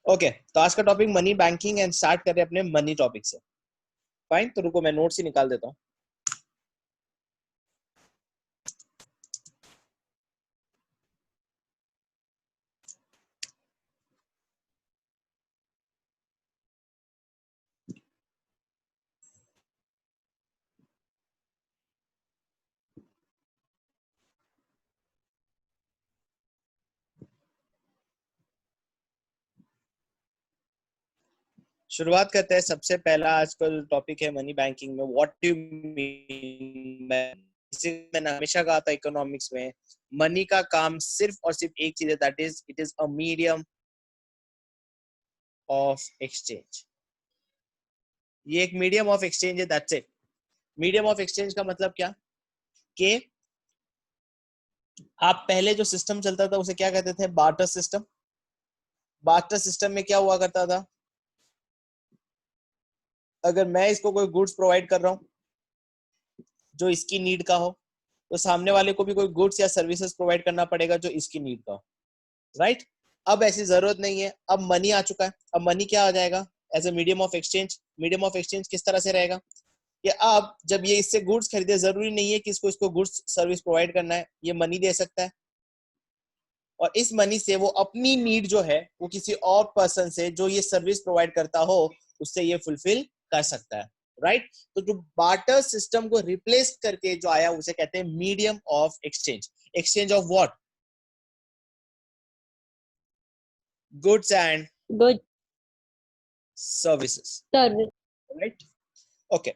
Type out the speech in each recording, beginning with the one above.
Okay तो आज का topic money banking and start कर रहे हैं अपने मनी टॉपिक से। फाइन, तो रुको मैं नोट्स ही निकाल देता हूँ। शुरुआत करते हैं। सबसे पहला आजकल टॉपिक है मनी बैंकिंग में व्हाट डू यू मीन। मैंने हमेशा कहा था इकोनॉमिक्स में मनी का काम सिर्फ और सिर्फ एक चीज है, that is it is a medium of exchange. ये एक मीडियम ऑफ एक्सचेंज है, that's it. Medium of exchange का मतलब क्या कि आप पहले जो सिस्टम चलता था उसे क्या कहते थे? Barter system. बार्टर सिस्टम में क्या हुआ करता था? अगर मैं इसको कोई गुड्स प्रोवाइड कर रहा हूँ जो इसकी नीड का हो, तो सामने वाले को भी कोई गुड्स या सर्विसेज प्रोवाइड करना पड़ेगा जो इसकी नीड का हो, राइट? अब ऐसी जरूरत नहीं है, अब मनी आ चुका है। अब मनी क्या आ जाएगा as a medium of exchange? Medium of exchange किस तरह से रहेगा कि अब जब ये इससे गुड्स खरीदे, जरूरी नहीं है कि इसको गुड्स सर्विस प्रोवाइड करना है, ये मनी दे सकता है और इस मनी से वो अपनी नीड जो है वो किसी और पर्सन से जो ये सर्विस प्रोवाइड करता हो उससे ये फुलफिल कर सकता है, राइट? तो जो बार्टर सिस्टम को रिप्लेस करके जो आया उसे कहते हैं medium of exchange. Exchange of what? Goods and good services, service. Right? Okay,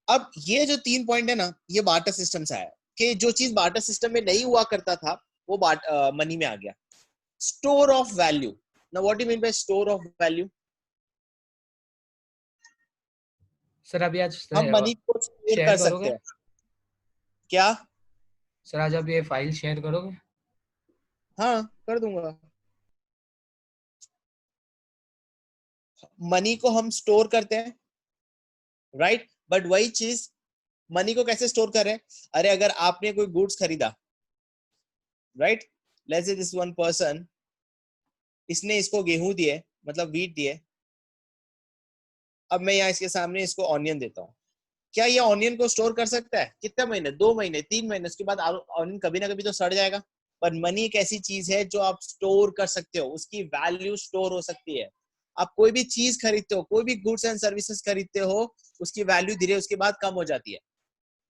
अब ये जो 3 पॉइंट है ना, ये बार्टर सिस्टम से आया कि जो चीज बार्टर सिस्टम में नहीं हुआ करता था वो मनी में आ गया। Store of value. Now what do you mean bye store of value? Sir अभी आज हम मनी को स्टोर शेयर कर सकते करोगे? हैं क्या? सर आज आप ये फाइल शेयर करोगे? हाँ, कर दूंगा। मनी को हम स्टोर करते हैं, राइट? बट वही चीज मनी को कैसे स्टोर कर रहे हैं? अरे अगर आपने कोई गुड्स खरीदा, right, let's say this one person, इसने इसको गेहूं दिए, मतलब वीट दिए। अब मैं यहाँ इसके सामने इसको ऑनियन देता हूँ। क्या ये ऑनियन को स्टोर कर सकता है? कितने महीने? 2 महीने, 3 महीने, उसके बाद ऑनियन कभी ना कभी तो सड़ जाएगा। पर मनी एक ऐसी चीज है जो आप स्टोर कर सकते हो, उसकी वैल्यू स्टोर हो सकती है। आप कोई भी चीज खरीदते हो, कोई भी गुड्स एंड सर्विसेज खरीदते हो, उसकी वैल्यू धीरे उसके बाद कम हो जाती है।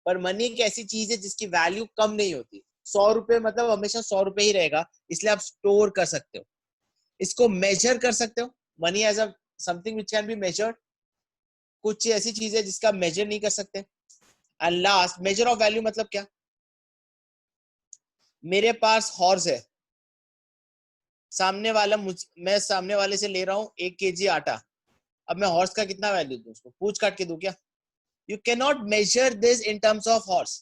पर मनी एक ऐसी चीज है जिसकी वैल्यू कम नहीं होती। 100 रुपए मतलब हमेशा 100 रुपए ही रहेगा, इसलिए आप स्टोर कर सकते हो। इसको मेजर कर सकते हो। Money as a something which can be measured. कुछ ऐसी चीज है जिसका मेजर नहीं कर सकते। And last, measure of value मतलब क्या? मेरे पास हॉर्स है, मैं सामने वाले से ले रहा हूँ 1 kg आटा। अब मैं हॉर्स का कितना वैल्यू दूं? उसको पूछ काट के दूं क्या? You can not measure this in terms of horse,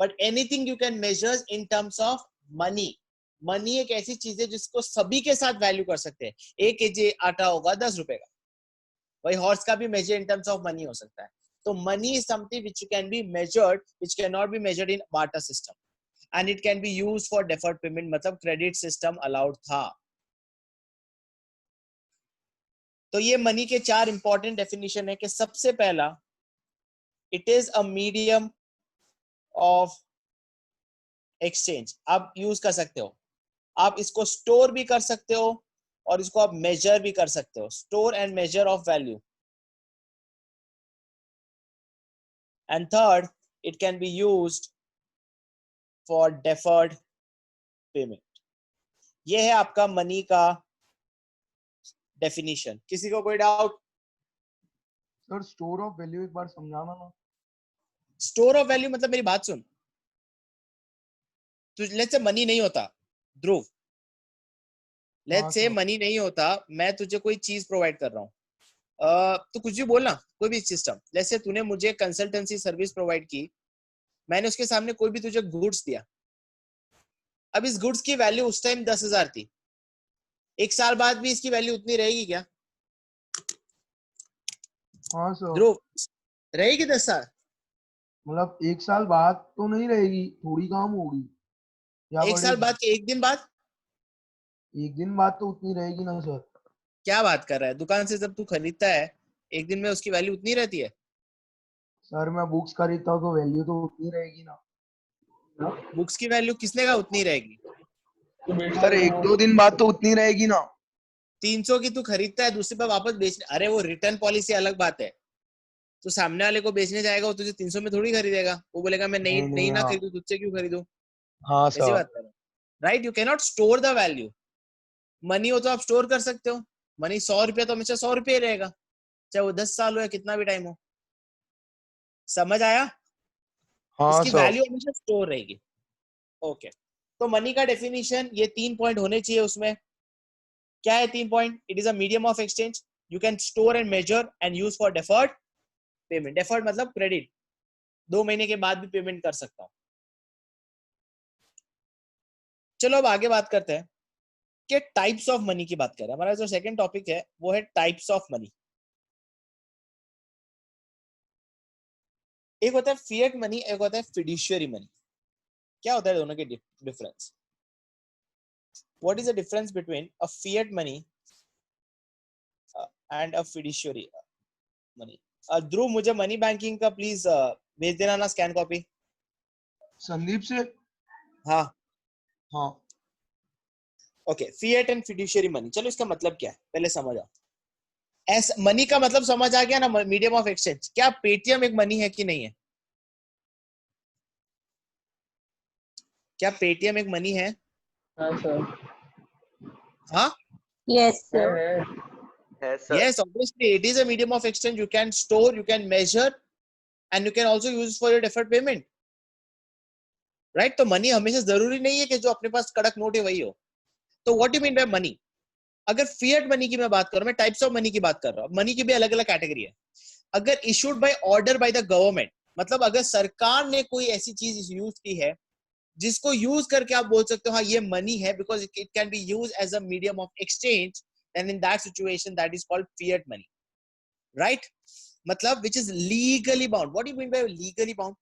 but anything you can measure in terms of money. Money एक ऐसी चीज है जिसको सभी के साथ वैल्यू कर सकते हैं। 1 kg आटा होगा 10 रुपए का, वही हॉर्स का भी measure in terms of money हो सकता है। तो money is something which can be measured, which can not be measured in barter system, and it can be used for deferred payment, मतलब क्रेडिट सिस्टम अलाउड था। तो ये money के 4 important definition है कि सबसे पहला, it is a medium of exchange. आप यूज कर सकते हो, आप इसको स्टोर भी कर सकते हो और इसको आप मेजर भी कर सकते हो। Store and major of value. And third, it can be used for deferred payment. ये है आपका मनी का डेफिनेशन। किसी को कोई doubt? Sir store of value एक बार समझाना ना। स्टोर ऑफ वैल्यू मतलब, मेरी बात सुन, तो लेट्स से मनी नहीं होता ध्रुव, लेट्स से मनी नहीं होता, मैं तुझे कोई चीज प्रोवाइड कर रहा हूँ, तो कुछ भी बोलना, कोई भी सिस्टम। जैसे तूने मुझे कंसल्टेंसी सर्विस प्रोवाइड की, मैंने उसके सामने कोई भी तुझे गुड्स दिया। अब इस गुड्स की वैल्यू उस टाइम 10,000 थी, 1 साल बाद भी इसकी वैल्यू उतनी रहेगी क्या? हाँ सर, ध्रुव, रहेगी 10 साल? मतलब 1 साल बाद तो नहीं रहेगी, थोड़ी कम होगी या 1 साल बढ़ेगी? बाद के 1 दिन बाद? 1 दिन बाद तो उतनी रहेगी ना सर। क्या बात कर रहा है? दुकान से जब तू खरीदता है एक दिन में उसकी वैल्यू उतनी रहती है? सर मैं बुक्स खरीदता हूँ तो वैल्यू तो उतनी रहेगी ना। बुक्स की वैल्यू किसने कहा उतनी रहेगी? सर एक दो दिन बाद तो उतनी रहेगी ना। 300 की तू खरीदता है, दूसरे पर वापस बेचने, अरे वो रिटर्न पॉलिसी अलग बात है। तो सामने वाले को बेचने जाएगा, वो तुझे 300 में थोड़ी खरीदेगा, वो बोलेगा मैं नहीं नहीं नहीं नहीं, ना हाँ खरीदूं, तुझसे क्यों खरीदूं? हाँ ऐसी सर। बात कर रहा हूँ, right? You can not store the value. Money हो तो आप स्टोर कर सकते हो। मनी 100 रुपया तो हमेशा 100 रुपये रहेगा, चाहे वो 10 साल हो या कितना भी टाइम हो। समझ आया? हाँ इसकी सर। वैल्यू हमेशा स्टोर रहेगी। ओके, तो मनी का डेफिनेशन, ये 3 पॉइंट होने चाहिए उसमें। क्या है 3 point? It is a medium of exchange you can store and measure and use for deferred payment. Deferred मतलब क्रेडिट, 2 महीने के बाद भी पेमेंट कर सकता हूँ। चलो अब आगे बात करते हैं कि टाइप्स ऑफ मनी की बात करें। हमारा जो सेकंड टॉपिक है वो है टाइप्स ऑफ मनी। एक होता है फिएट मनी, एक होता है फिड्यूशियरी मनी। क्या होता है दोनों के difference? What is the difference between a fiat money and a fiduciary money? Dhruv, मुझे मनी बैंकिंग का प्लीज भेज देना ना, स्कैन कॉपी। संदीप से। हाँ, हाँ okay. Fiat and fiduciary money, चलो इसका मतलब क्या है पहले समझ आओ। एस मनी का मतलब समझ आ गया ना, मीडियम ऑफ एक्सचेंज। क्या पेटीएम एक मनी है कि नहीं है? क्या पेटीएम एक मनी है? हाँ सर। हाँ, Yes, है sir. है। yes, obviously it is a medium of exchange. You can store, you can measure, and you can also use for your deferred payment, right? तो मनी हमेशा जरूरी नहीं है कि जो अपने पास कड़क नोट है वही हो। तो what you mean bye money? अगर फिएट मनी की मैं बात करूं, मैं टाइप्स ऑफ मनी की बात कर रहा हूं। मनी की भी अलग अलग कैटेगरी है। अगर issued by order by the government, मतलब अगर सरकार ने कोई ऐसी चीज यूज की है जिसको यूज करके आप बोल सकते हो हाँ ये मनी है, because it can be use as a medium of exchange, and in that situation that is called fiat money, right? मतलब which is legally bound. What do you mean by legally bound?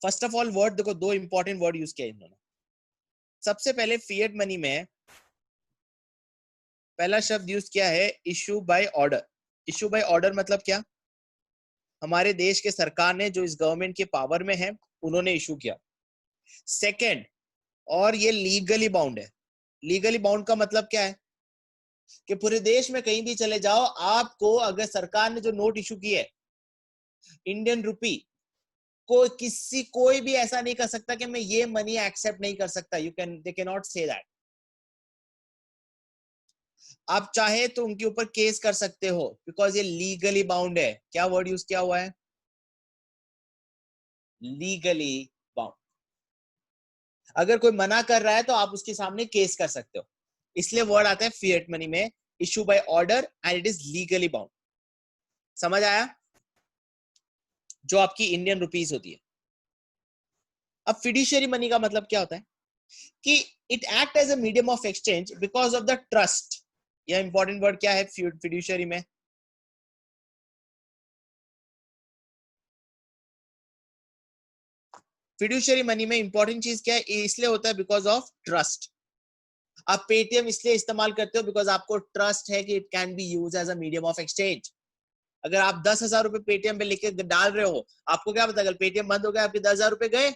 First of all word देखो, दो important word use किया इन्होंने। सबसे पहले fiat money में पहला शब्द यूज किया है issue by order. Issue by order मतलब क्या? हमारे देश के सरकार ने, जो इस गवर्नमेंट के पावर में है, उन्होंने इशू किया। सेकंड, और ये लीगली बाउंड है। लीगली बाउंड का मतलब क्या है? कि पूरे देश में कहीं भी चले जाओ, आपको अगर सरकार ने जो नोट इशू की है इंडियन रुपी, कोई भी ऐसा नहीं कर सकता कि मैं ये मनी एक्सेप्ट नहीं कर सकता। They can not say that. आप चाहे तो उनके ऊपर केस कर सकते हो, बिकॉज ये लीगली बाउंड है। क्या वर्ड यूज किया हुआ है? Legally bound. अगर कोई मना कर रहा है तो आप उसके सामने केस कर सकते हो। इसलिए वर्ड आता है फिएट मनी में issue by order and it is legally bound. समझ आया? जो आपकी इंडियन रुपीज होती है। अब फिड्यूशियरी मनी का मतलब क्या होता है? कि it act as a medium of exchange because of the trust. यह इंपॉर्टेंट वर्ड क्या है फिड्यूशियरी में? फिड्यूशियरी मनी में इंपॉर्टेंट चीज क्या है? इसलिए होता है बिकॉज ऑफ ट्रस्ट। आप पेटीएम इसलिए इस्तेमाल करते हो बिकॉज आपको ट्रस्ट है कि it can be use as a medium of exchange. अगर आप 10,000 रुपए पेटीएम पे लेके डाल रहे हो, आपको क्या पता, अगर पेटीएम बंद हो गया आपके 10,000 रुपए गए।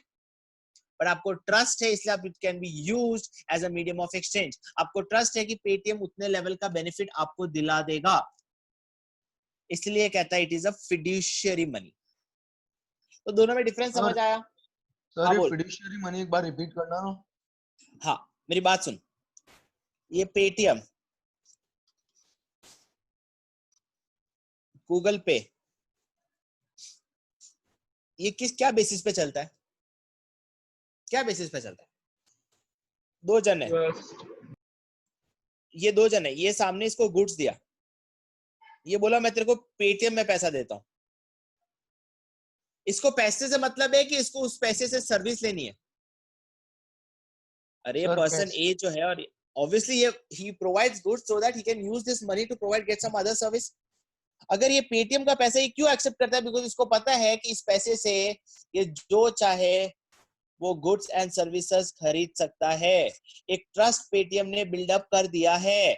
पर आपको ट्रस्ट है, इसलिए आप it can be used as a medium of exchange. आपको ट्रस्ट है कि पेटीएम उतने लेवल का बेनिफिट आपको दिला देगा, इसलिए कहता है it is a fiduciary money. तो दोनों में डिफरेंस समझ सर। आया? सर हाँ ये बोल। फिड्यूशियरी मनी एक बार रिपीट करना ना। हाँ, मेरी बात सुन। ये पेटीएम, गूगल पे, ये क्या बेसिस पे चलता है? क्या बेसिस पे चलता है? दो जन है, ये दो जन है, ये सामने इसको गुड्स दिया, ये बोला मैं तेरे को पेटीएम में पैसा देता हूं। इसको पैसे से मतलब है कि इसको उस पैसे से सर्विस लेनी है। अरे सर पर्सन पैसे। ए जो है, और ऑब्वियसली ये he provides goods so that he can use this money to provide get some other service. अगर ये पेटीएम का पैसा ये क्यों एक्सेप्ट करता है? बिकॉज इसको पता है कि इस पैसे से ये जो चाहे वो गुड्स एंड सर्विसेज खरीद सकता है। एक ट्रस्ट पेटीएम ने बिल्डअप कर दिया है।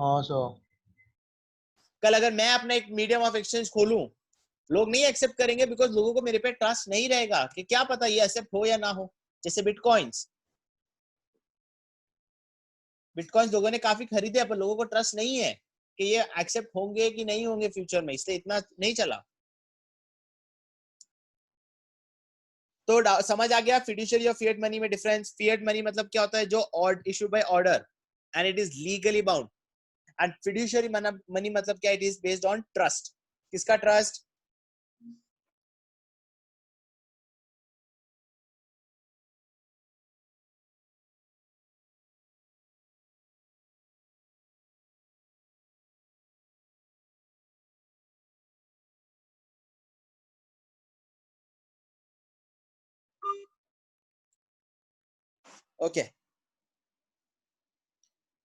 हाँ सर। कल अगर मैं अपना एक मीडियम ऑफ एक्सचेंज खोलूं, लोग नहीं एक्सेप्ट करेंगे, बिकॉज लोगों को मेरे पे ट्रस्ट नहीं रहेगा कि क्या पता ये एक्सेप्ट हो या ना हो। जैसे बिटकॉइंस, बिटकॉइंस लोगों ने काफी खरीदे, पर लोगों को ट्रस्ट नहीं है कि ये एक्सेप्ट होंगे कि नहीं होंगे फ्यूचर में, इसलिए इतना नहीं चला। तो समझ आ गया फिड्यूशियरी और फिएट मनी में डिफरेंस। फिएट मनी मतलब क्या होता है, जो issue by order and it is legally bound, and fiduciary money मतलब क्या, it is based on trust. किसका ट्रस्ट? ओके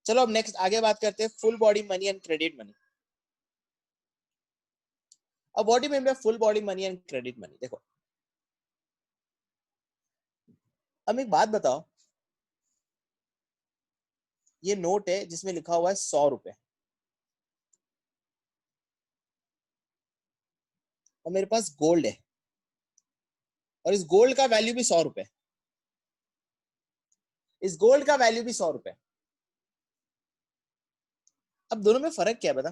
चलो अब नेक्स्ट आगे बात करते हैं full body money and credit money. अब what do you mean by full body money and credit money? देखो अब एक बात बताओ, ये नोट है जिसमें लिखा हुआ है 100 रुपए, और मेरे पास गोल्ड है, और इस गोल्ड का वैल्यू भी 100 रुपए, इस गोल्ड का वैल्यू भी 100 रुपए। अब दोनों में फर्क क्या है बता?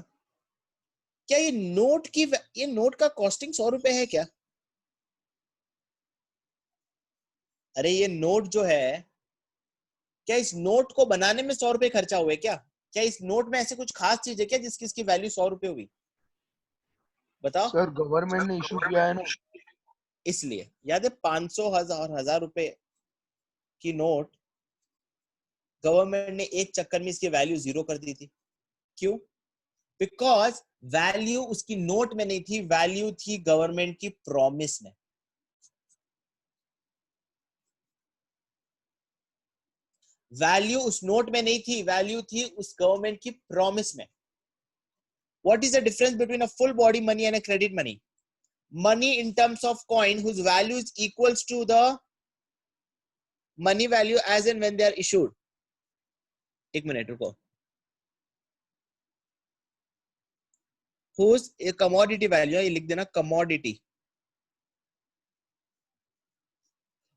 क्या ये नोट का कॉस्टिंग 100 रुपए है क्या? अरे ये नोट जो है, क्या इस नोट को बनाने में 100 रुपए खर्चा हुए क्या? क्या इस नोट में ऐसी कुछ खास चीज है क्या जिसकी इसकी वैल्यू 100 रुपए हुई? बताओ। सर गवर्नमेंट ने इशू किया है ना। इसलिए याद है 500, 1000 रुपए की नोट गवर्नमेंट ने एक चक्कर में इसकी वैल्यू 0 कर दी थी। क्यों? बिकॉज वैल्यू उसकी नोट में नहीं थी, वैल्यू थी गवर्नमेंट की प्रॉमिस में। वैल्यू उस नोट में नहीं थी, वैल्यू थी उस गवर्नमेंट की प्रॉमिस में। What is the difference between a full body money and a credit money? Money in terms of coin whose value is equals to the money value as and when they are issued. एक minute रुको। Whose a commodity value, ये लिख देना commodity,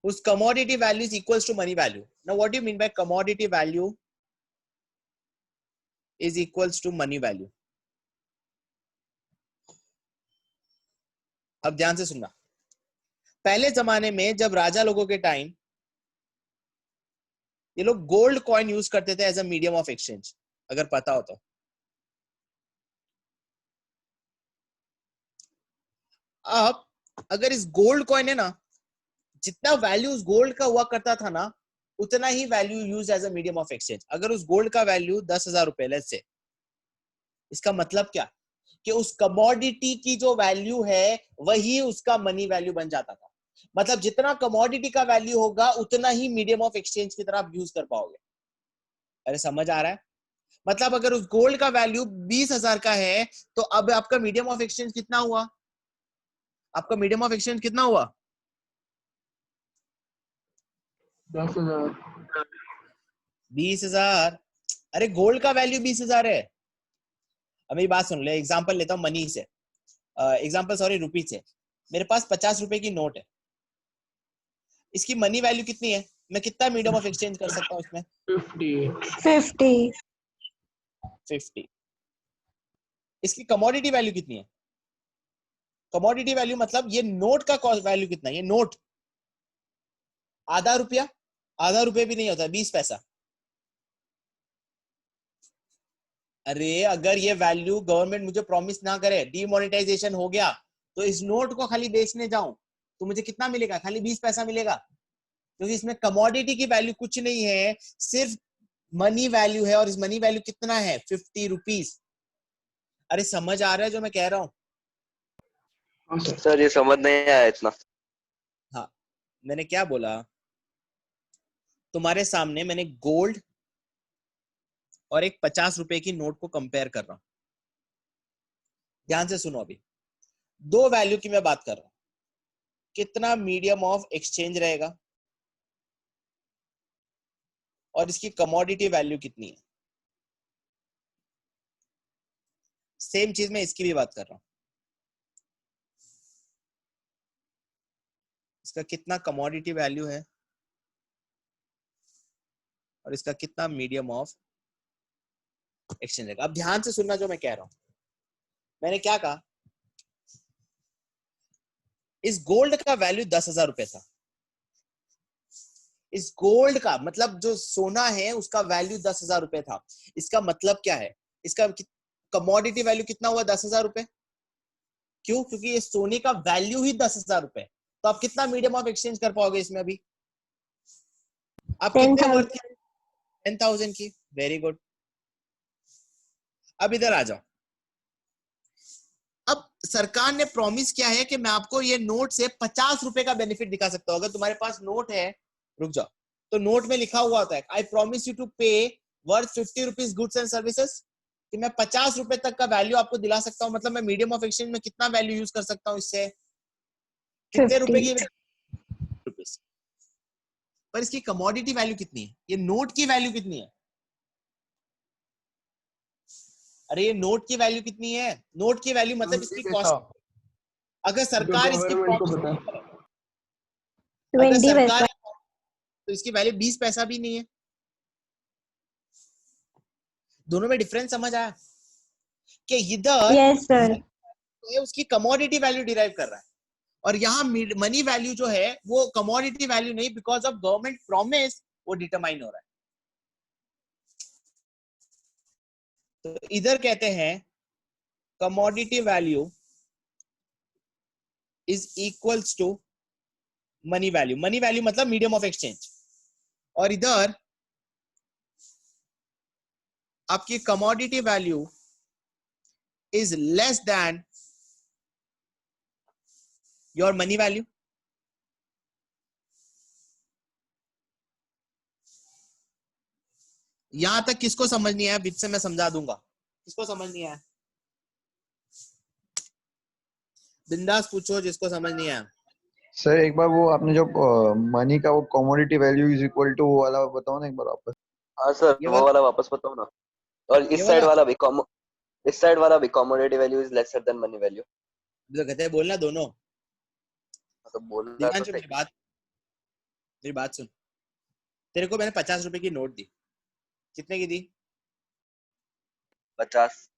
whose commodity value is equals to money value. Now what do you mean by commodity value is equals to money value? अब ध्यान से सुनना। पहले जमाने में जब राजा लोगों के टाइम, ये लोग गोल्ड कॉइन यूज करते थे as a medium of exchange, अगर पता हो तो। अब अगर इस गोल्ड कॉइन है ना, जितना वैल्यू उस गोल्ड का हुआ करता था ना, उतना ही value use as a medium of exchange. अगर उस गोल्ड का वैल्यू 10,000 रुपए, लेट्स से, इसका मतलब क्या कि उस कमोडिटी की जो वैल्यू है वही उसका मनी वैल्यू बन जाता था। मतलब जितना कमोडिटी का वैल्यू होगा उतना ही मीडियम ऑफ एक्सचेंज की तरह आप यूज कर पाओगे। अरे समझ आ रहा है? मतलब अगर उस गोल्ड का वैल्यू 20,000 का है, तो अब आपका मीडियम ऑफ एक्सचेंज कितना हुआ? आपका मीडियम ऑफ एक्सचेंज कितना हुआ? 10,000। 20,000। अरे गोल्ड का वैल्यू 20,000 है। अब मेरी बात सुन ले, एग्जांपल लेता हूं मनी से, एग्जांपल सॉरी रुपीज से। मेरे पास 50 रुपए की नोट है, इसकी मनी वैल्यू कितनी है? मैं कितना मीडियम ऑफ एक्सचेंज कर सकता हूँ इसमें? 50। 50। इसकी कमोडिटी वैल्यू कितनी है? कमोडिटी वैल्यू मतलब ये नोट का कॉस्ट वैल्यू कितना है? ये नोट आधा रुपया, आधा रुपये भी नहीं होता, 20 पैसा। अरे अगर ये वैल्यू गवर्नमेंट मुझे प्रॉमिस ना करे, डीमोनेटाइजेशन हो गया, तो इस नोट को खाली बेचने जाऊं तो मुझे कितना मिलेगा? खाली 20 पैसा मिलेगा, क्योंकि इसमें कमोडिटी की वैल्यू कुछ नहीं है, सिर्फ मनी वैल्यू है। और इस मनी वैल्यू कितना है? 50 रुपीज। अरे समझ आ रहा है जो मैं कह रहा हूँ? हाँ सर। सर ये समझ नहीं आया इतना। हाँ, मैंने क्या बोला? तुम्हारे सामने मैंने गोल्ड और एक 50 रुपए की नोट को कंपेयर कर रहा हूं। ध्यान से सुनो, अभी दो वैल्यू की मैं बात कर रहा हूं। कितना मीडियम ऑफ एक्सचेंज रहेगा और इसकी कमोडिटी वैल्यू कितनी है। सेम चीज मैं इसकी भी बात कर रहा हूं। इसका कितना कमोडिटी वैल्यू है और इसका कितना मीडियम ऑफ एक्सचेंज है। अब ध्यान से सुनना जो मैं कह रहा हूं। मैंने क्या कहा, इस गोल्ड का वैल्यू 10,000 रुपए था। इस गोल्ड का मतलब जो सोना है उसका वैल्यू 10,000 रुपए था। इसका मतलब क्या है, इसका कमोडिटी वैल्यू कितना हुआ, 10,000 रुपए। क्यों? क्योंकि ये सोने का वैल्यू ही 10,000 रुपए। तो आप कितना मीडियम ऑफ एक्सचेंज कर पाओगे इसमें अभी? आप कितने वर्थ की? 10,000 की। Very good. अब इधर आ जाओ। अब सरकार ने प्रॉमिस किया है कि मैं आपको ये नोट से 50 रुपए का बेनिफिट दिखा सकता हूं। अगर तुम्हारे पास नोट है, रुक जाओ, तो नोट में लिखा हुआ होता है आई प्रॉमिस यू टू पे worth 50 rupees goods and services, कि मैं 50 रुपए तक का वैल्यू आपको दिला सकता हूं। मतलब मैं मीडियम ऑफ एक्सचेंज में कितना वैल्यू यूज कर सकता हूं इससे, कितने रुपए की रुपीज। पर इसकी कमोडिटी वैल्यू कितनी है, ये नोट की वैल्यू कितनी है? अरे ये नोट की वैल्यू कितनी है? नोट की वैल्यू मतलब इसकी कॉस्ट। अगर सरकार इसकी गवर्नमेंट को प्रॉमिस, पता है। अगर 20 सरकार, पैसा। तो इसकी वैल्यू 20 पैसा भी नहीं है। दोनों में डिफरेंस समझ आया? कि इधर यस सर। उसकी कमोडिटी वैल्यू डिराइव कर रहा है और यहाँ मनी वैल्यू जो है वो कमोडिटी वैल्यू नहीं, बिकॉज ऑफ गवर्नमेंट प्रॉमिस वो डिटरमाइन हो रहा है। तो इधर कहते हैं commodity value is equals to money value. Money value मतलब मीडियम ऑफ एक्सचेंज। और इधर आपकी commodity value is less than your money value. यहां तक किसको समझ नहीं आया? बीच से मैं समझा दूंगा। किसको समझ नहीं आया? बिंदास पूछो जिसको समझ नहीं आया। सर एक बार वो आपने जो मनी का वो commodity value is equal to वो वाला बताओ ना एक बार वापस। हाँ सर, ये वो वाला वापस बताओ ना। और ये इस साइड वाला वाला भी इस साइड वाला भी commodity value is lesser than money value. तो कहते हैं बोलना दोनों। तो बोलना तो दिव्यांशु सही। मेरी बात सुन। तेरे को मैंने 50 रुपए की नोट दी। कितने की दी? 50।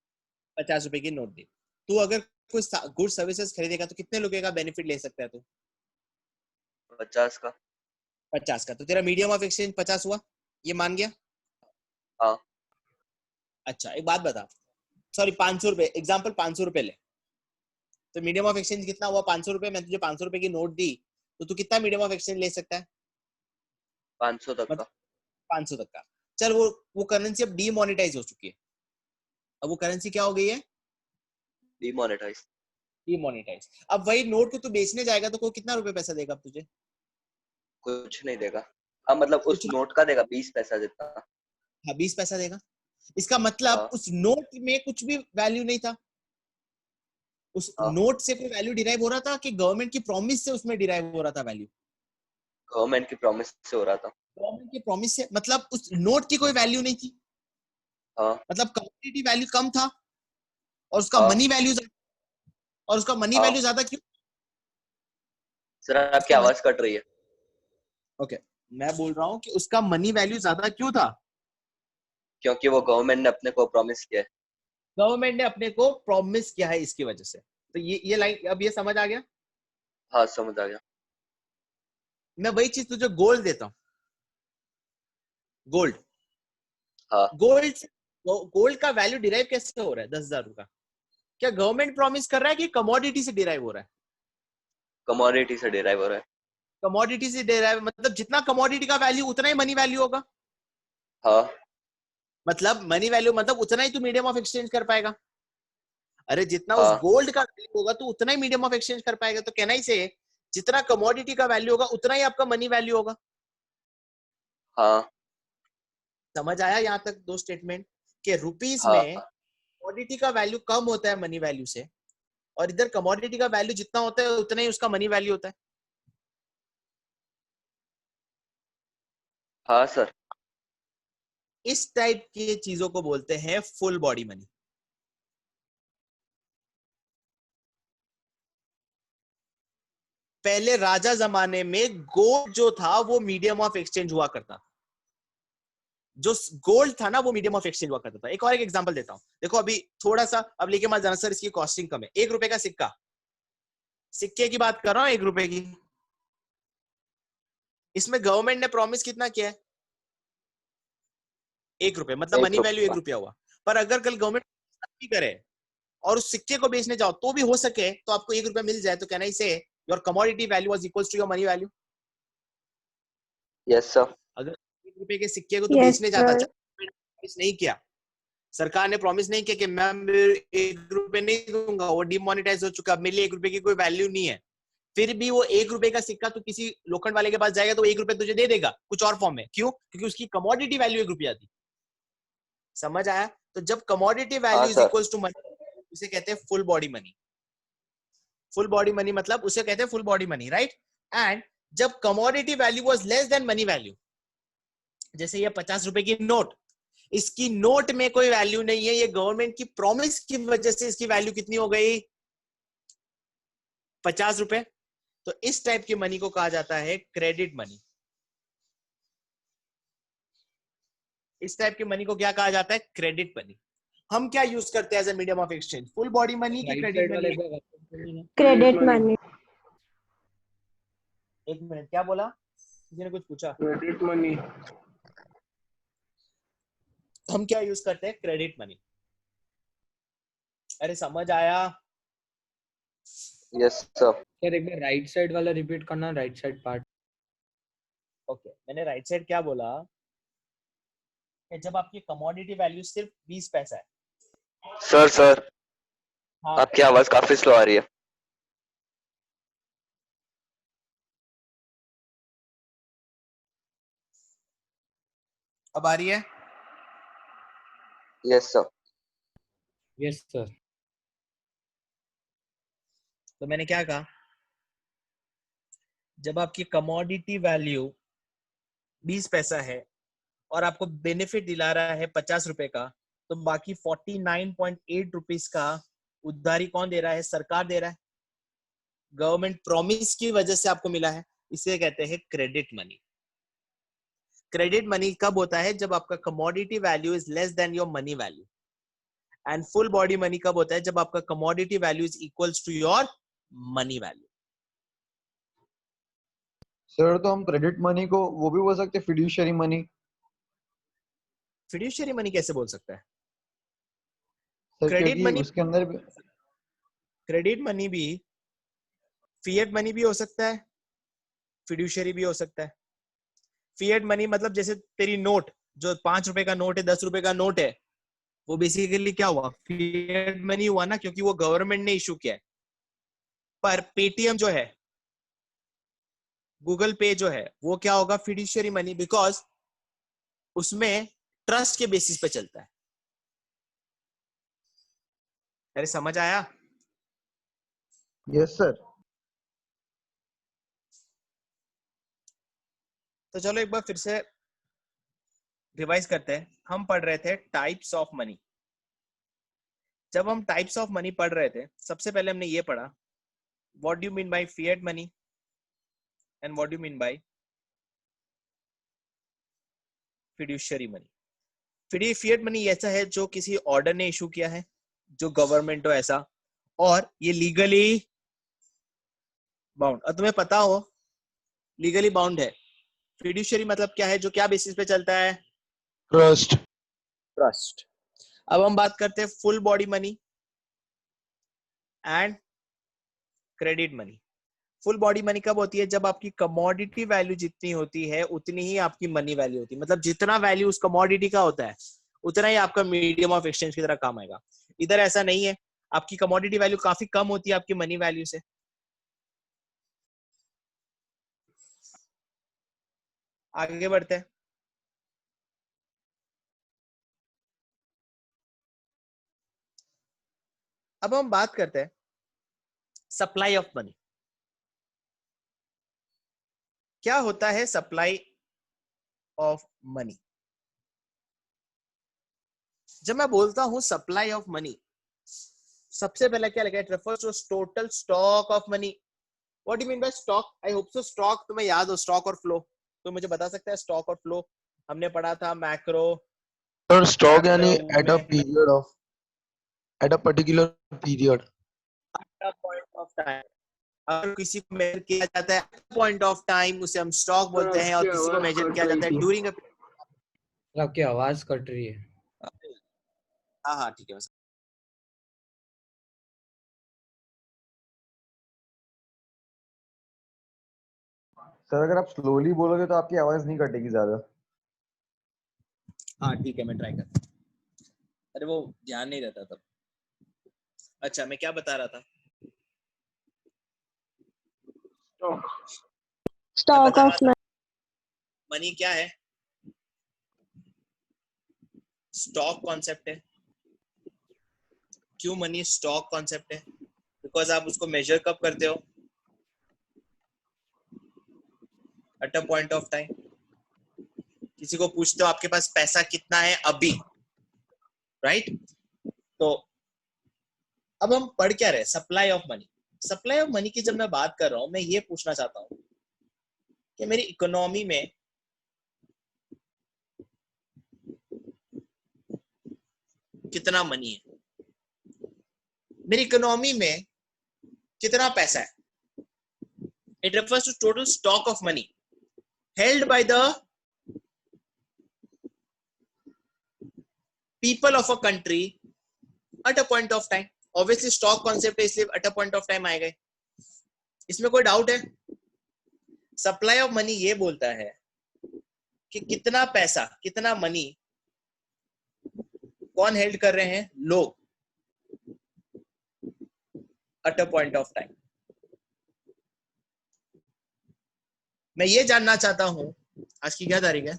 50 रुपए की नोट दी। तू अगर कुछ गुड सर्विसेज खरीदेगा तो कितने रुपए का बेनिफिट ले सकता है तू? 50 का। 50 का। तो तेरा मीडियम ऑफ एक्सचेंज 50 हुआ, ये मान गया? हाँ। अच्छा एक बात बता, सॉरी 500 रुपए, एग्जाम्पल 500 रुपए ले। तो मीडियम ऑफ एक्सचेंज कितना हुआ? 500 रुपए। मैं तुझे 500 रुपए की नोट दी तो तू कितना मीडियम ऑफ एक्सचेंज ले सकता है? 500 तक मतलब का। 500 तक का। चल वो करेंसी अब डीमोनेटाइज हो चुकी है। अब वो करेंसी क्या हो गई है? डिमोनेटाइज। डीमोनेटाइज। अब वही नोट को तू बेचने जाएगा तो कोई कितना रुपए पैसा देगा अब तुझे? कुछ नहीं देगा। हाँ मतलब उस कुछ नहीं। नोट का देगा 20 पैसा जितना। हाँ 20 पैसा देगा। इसका मतलब हाँ। उस नोट में कुछ भी वैल्यू नहीं था। उस हाँ। नोट से कोई वैल्यू डिराइव हो रहा था कि गवर्नमेंट की प्रॉमिस से उसमें डिराइव हो रहा था वैल्यू? गवर्नमेंट की प्रॉमिस से हो रहा था। गवर्नमेंट की प्रॉमिस से, मतलब उस नोट की कोई वैल्यू नहीं थी। हाँ। मतलब कमोडिटी वैल्यू कम था और उसका हाँ। मनी वैल्यू, और उसका मनी हाँ वैल्यू ज्यादा क्यों? सर आपकी उसका मनी, आवाज कट रही है। ओके मैं बोल रहा हूँ कि उसका मनी वैल्यू ज्यादा क्यों था? क्योंकि वो गवर्नमेंट ने अपने को प्रॉमिस किया है। गवर्नमेंट ने अपने को प्रॉमिस किया है इसकी वजह से। तो ये लाइन अब ये समझ आ गया? हाँ समझ आ गया। मैं वही चीज तुझे गोल्ड देता हूँ। गोल्ड, हाँ। गोल्ड का वैल्यू डिराइव कैसे हो रहा है 10,000 रुपया? क्या गवर्नमेंट प्रॉमिस कर रहा है कि कमोडिटी से डिराइव हो रहा है? कमोडिटी से डिराइव हो रहा है। कमोडिटी से डिराइव मतलब जितना कमोडिटी का वैल्यू उतना ही मनी वैल्यू होगा। हाँ। मतलब मनी वैल्यू मतलब उतना ही तू मीडियम ऑफ एक्सचेंज कर पाएगा। अरे जितना उस हाँ। गोल्ड का वैल्यू होगा तो उतना ही मीडियम ऑफ एक्सचेंज कर पाएगा। तो कहना ही से जितना कमोडिटी का वैल्यू होगा उतना ही आपका मनी वैल्यू होगा। हाँ। समझ आया यहाँ तक दो स्टेटमेंट? कि रुपीस में हाँ। कमोडिटी का वैल्यू कम होता है मनी वैल्यू से, और इधर कमोडिटी का वैल्यू जितना होता है उतना ही उसका मनी वैल्यू होता है। हाँ सर। इस टाइप की चीजों को बोलते हैं फुल बॉडी मनी। पहले राजा जमाने में गोल्ड जो था वो मीडियम ऑफ एक्सचेंज हुआ करता था। जो गोल्ड था ना वो मीडियम ऑफ एक्सचेंज हुआ करता था। एक और एक एग्जांपल देता हूं, देखो अभी थोड़ा सा अब लेके मत जाना सर इसकी कॉस्टिंग कम है। 1 रुपए का सिक्का, सिक्के की बात कर रहा हूं 1 रुपए की, इसमें गवर्नमेंट ने प्रॉमिस कितना किया है? 1 रुपए, मतलब मनी वैल्यू 1 रुपया हुआ। पर अगर कल गवर्नमेंट करे और उस सिक्के को बेचने जाओ तो भी हो सके तो आपको 1 रुपया मिल जाए, तो can I say your commodity value was equals to your money value? Yes sir. अगर 1 रुपए के सिक्के को तो बेचने जाता, प्रॉमिस नहीं किया, सरकार ने प्रॉमिस नहीं किया कि मैं 1 रुपए नहीं दूंगा, वो डिमोनेटाइज हो चुका, मेरे लिए 1 रुपए की कोई वैल्यू नहीं है, फिर भी वो 1 रुपए का सिक्का तो किसी लोखंड वाले के पास जाएगा तो 1 रुपए तुझे दे देगा कुछ और फॉर्म में। क्यों? क्योंकि उसकी कमोडिटी वैल्यू 1 रुपया थी। समझ आया? तो जब commodity value is equals to money, उसे कहते हैं full body money. Full body money मतलब उसे कहते हैं full body money, right? And जब commodity value was less than money value, जैसे ये 50 रुपए की नोट, इसकी नोट में कोई वैल्यू नहीं है, ये गवर्नमेंट की प्रॉमिस की वजह से इसकी वैल्यू कितनी हो गई? 50 रुपए। तो इस टाइप की मनी को कहा जाता है क्रेडिट मनी। इस टाइप की मनी को क्या कहा जाता है? Credit money. हम क्या यूज करते हैं as a medium of exchange? Full body money की क्रेडिट मनी? Credit money. एक मिनट, क्या बोला? किसी ने कुछ पूछा? Credit money. हम क्या यूज करते हैं? Credit money. अरे समझ आया? Yes sir. सर एक बार राइट साइड वाला रिपीट करना, राइट साइड पार्ट। ओके, मैंने राइट साइड क्या बोला कि जब आपकी कमोडिटी वैल्यू सिर्फ 20 पैसा है। सर हाँ, आपकी आवाज काफी स्लो आ रही है। अब आ रही है? Yes sir. Yes sir. तो मैंने क्या कहा, जब आपकी कमोडिटी वैल्यू 20 पैसा है और आपको बेनिफिट दिला रहा है 50 रुपए का, तो बाकी 49.8 रुपीस का उधारी कौन दे रहा है? सरकार दे रहा है। गवर्नमेंट प्रॉमिस की वजह से आपको मिला है, इसे कहते हैं क्रेडिट मनी। क्रेडिट मनी कब होता है? जब आपका commodity value is less than your money value. And full body money कब होता है? जब आपका commodity value is equals to your money value. Sir तो हम क्रेडिट मनी को वो भी बोल सकते हैं फिड्यूशियरी मनी। फिड्यूशियरी मनी कैसे बोल सकता है? सर क्रेडिट क्योंकि मनी, उसके अंदर भी क्रेडिट मनी भी फिएट मनी भी हो सकता है, फिड्यूशियरी भी हो सकता है। फिएट मनी मतलब जैसे तेरी नोट, जो 5 रुपए का नोट है, 10 रुपए का नोट है, वो बेसिकली क्या हुआ? फिएट मनी हुआ ना, क्योंकि वो गवर्नमेंट ने इशू किया है। पर पेटीएम जो है, गूगल पे जो है, वो क्या होगा? फिड्यूशियरी मनी, बिकॉज उसमें ट्रस्ट के बेसिस पे चलता है। अरे समझ आया? Yes sir. तो चलो एक बार फिर से रिवाइज करते हैं। हम पढ़ रहे थे टाइप्स ऑफ मनी। जब हम टाइप्स ऑफ मनी पढ़ रहे थे, सबसे पहले हमने ये पढ़ा, what do you mean bye fiat money and what do you mean bye fiduciary money. Fiat money ऐसा है जो किसी ऑर्डर ने इशू किया है, जो गवर्नमेंट हो ऐसा, और ये लीगली बाउंड, और तुम्हें पता हो लीगली बाउंड है। फिड्यूशियरी मतलब क्या है? जो क्या बेसिस पे चलता है? ट्रस्ट। ट्रस्ट। अब हम बात करते हैं full body money and credit money. Full body money कब होती है? जब आपकी कमोडिटी वैल्यू जितनी होती है उतनी ही आपकी मनी वैल्यू होती है। मतलब जितना वैल्यू उस कमोडिटी का होता है उतना ही आपका मीडियम ऑफ एक्सचेंज की तरह काम आएगा। इधर ऐसा नहीं है, आपकी कमोडिटी वैल्यू काफी कम होती है आपकी मनी वैल्यू से। आगे बढ़ते हैं। अब हम बात करते हैं सप्लाई ऑफ मनी। क्या होता है सप्लाई ऑफ मनी? जब मैं बोलता हूं सप्लाई ऑफ मनी, सबसे पहले क्या लिखा है? It refers to total stock of money. What do mean by stock? I hope so stock तुम्हें याद हो, स्टॉक और फ्लो। तो मुझे बता सकता है स्टॉक और फ्लो हमने पढ़ा था मैक्रो। सर स्टॉक यानी Macro एट अ में period of, at a particular period. Point of time, अगर किसी को मेजर किया जाता है पॉइंट ऑफ टाइम उसे हम स्टॉक बोलते हैं, और आपकी किसी को आवाज मेजर कट किया रही जाता है थी। During a. आपकी आवाज कट रही है। हाँ हाँ ठीक है। सर अगर आप स्लोली बोलोगे तो आपकी आवाज नहीं कटेगी ज्यादा। हाँ ठीक है, मैं ट्राई करता हूँ। अरे वो ध्यान नहीं रहता तब। अच्छा मैं क्या बता रहा था? स्टॉक ऑफ मनी क्या है? स्टॉक कॉन्सेप्ट है। क्यों मनी स्टॉक कॉन्सेप्ट है? बिकॉज आप उसको मेजर कब करते हो? Eight a point of time. किसी को पूछते हो आपके पास पैसा कितना है अभी, राइट? तो अब हम पढ़ क्या रहे? Supply of money. Supply of money की जब मैं बात कर रहा हूं, मैं ये पूछना चाहता हूं कि मेरी इकोनॉमी में कितना मनी है, मेरी इकोनॉमी में कितना पैसा है। It refers to total stock of money held by the people of a country at a point of time. Obviously stock concept है, इसलिए at a point of time आएगा। इसमें कोई डाउट है? सप्लाई ऑफ मनी ये बोलता है कि कितना पैसा, कितना मनी कौन हेल्ड कर रहे हैं? लोग, eight a point of time. मैं ये जानना चाहता हूं, आज की क्या तारीख है?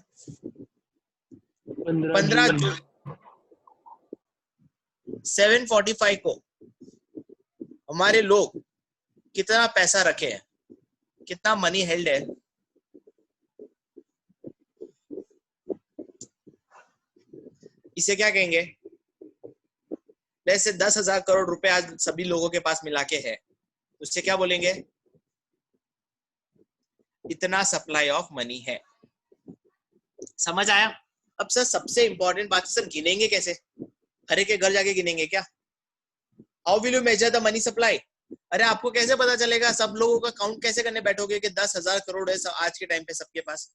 15 जून 7:45 को हमारे लोग कितना पैसा रखे हैं, कितना मनी हेल्ड है? इसे क्या कहेंगे? जैसे 10,000 करोड़ रुपए आज सभी लोगों के पास मिला के है, उससे क्या बोलेंगे? इतना सप्लाई ऑफ मनी है। समझ आया? अब सर सबसे इंपॉर्टेंट बात, सर गिनेंगे कैसे? हर एक के घर जाके गिनेंगे क्या? How will you measure the money supply? अरे आपको कैसे पता चलेगा? सब लोगों का काउंट कैसे करने बैठोगे कि 10,000 करोड़ है आज के टाइम पे सबके पास?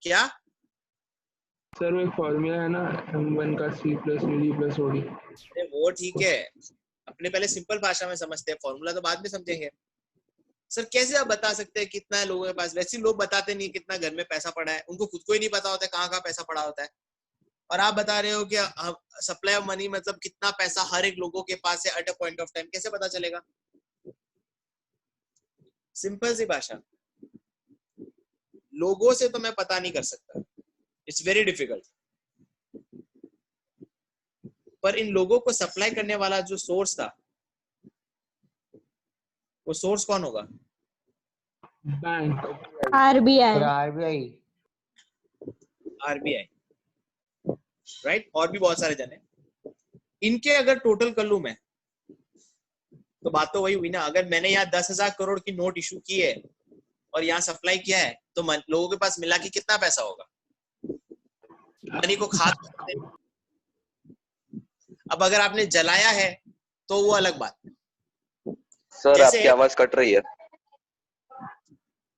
क्या सर वो एक फॉर्मूला है ना, m1 का c plus D plus OD. अरे वो ठीक है, अपने पहले सिंपल भाषा में समझते हैं, फॉर्मूला तो बाद में समझेंगे। सर कैसे आप बता सकते हैं कितना है लोगों के पास? वैसे लोग बताते नहीं कितना घर में पैसा पड़ा है, उनको खुद को ही नहीं पता होता है कहाँ पैसा पड़ा होता है। और आप बता रहे हो कि सप्लाई ऑफ मनी मतलब कितना पैसा हर एक लोगों के पास है at a point of time, कैसे पता चलेगा? सिंपल सी भाषा, लोगों से तो मैं पता नहीं कर सकता, इट्स वेरी डिफिकल्ट। पर इन लोगों को सप्लाई करने वाला जो सोर्स था, वो सोर्स कौन होगा? बैंक। आरबीआई। RBI, right? और भी बहुत सारे जन हैं। इनके अगर टोटल कर लूं मैं, तो बात तो वही हुई ना। अगर मैंने यहाँ 10,000 करोड़ की नोट इशू की है और यहाँ सप्लाई किया है, तो लोगों के पास मिला के कितना पैसा होगा? मनी को खाद। अब अगर आपने जलाया है तो वो अलग बात है। सर जैसे आपकी आवाज कट रही है।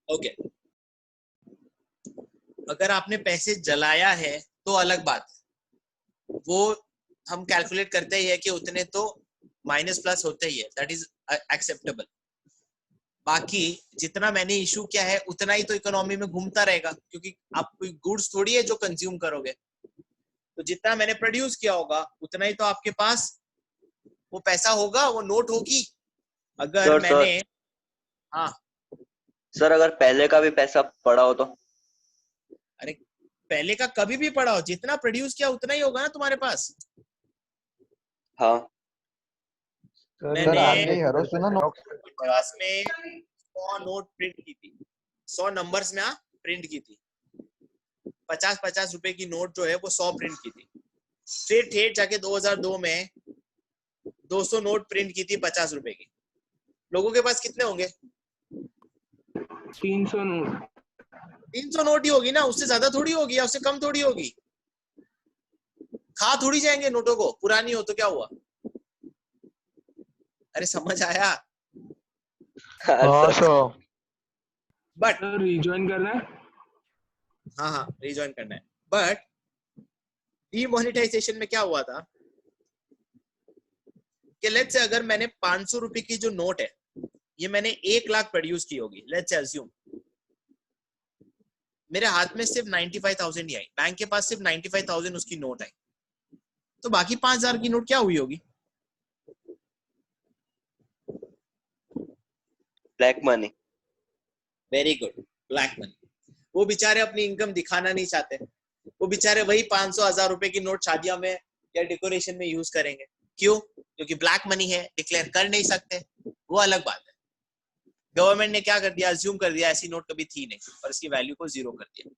ओके, अगर आपने पैसे जलाया है तो अलग बात है, वो हम कैलकुलेट करते ही है कि उतने तो माइनस प्लस होते ही है, दैट इज एक्सेप्टेबल। बाकी जितना मैंने इशू किया है उतना ही तो इकोनॉमी में घूमता रहेगा, क्योंकि आप कोई गुड्स थोड़ी है जो कंज्यूम करोगे। तो जितना मैंने प्रोड्यूस किया होगा उतना ही तो आपके पास वो पैसा होगा, वो नोट होगी। अगर मैंने हाँ सर अगर पहले का भी पैसा पड़ा हो तो? अरे पहले का कभी भी पड़ा हो, जितना प्रोड्यूस किया उतना ही होगा ना तुम्हारे पास। हाँ सर आपने हरो सुना ना? 50 में 100 नोट प्रिंट की थी, 100 नंबर्स में प्रिंट की थी। 50-50 रुपए की नोट जो है वो 100 प्रिंट की थी। फिर ठेठ जाके 2002 में 200 नोट प्रिंट की थी 50 रुपए की, लोगों के पास कितने होंगे? 300 नोट। 300 नोट ही होगी ना, उससे ज्यादा थोड़ी होगी या उससे कम थोड़ी होगी। खा थोड़ी जाएंगे नोटों को, पुरानी हो तो क्या हुआ? अरे समझ आया? हाँ सर। बट सर रिजॉइन करना है? हाँ हाँ रिजॉइन करना है। बट डीमोनेटाइजेशन में क्या हुआ था कि लेट्स से अगर मैंने 500 रुपए की जो नोट है ये मैंने 1 लाख प्रोड्यूस की होगी, लेट्स से अज्यूम मेरे हाथ में सिर्फ 95,000 ही आई, बैंक के पास सिर्फ 95,000 उसकी नोट आई, तो बाकी 5,000 की नोट क्या हुई होगी? Black money. Very good, black money. वो बेचारे अपनी इनकम दिखाना नहीं चाहते, वो बेचारे वही 500,000 रुपए की नोट शादियों में या डेकोरेशन में यूज करेंगे। क्यों? क्योंकि ब्लैक मनी है, डिक्लेयर कर नहीं सकते, वो अलग बात है। गवर्नमेंट ने क्या कर दिया, अज्यूम कर दिया ऐसी नोट कभी थी नहीं और इसकी वैल्यू को जीरो कर दिया।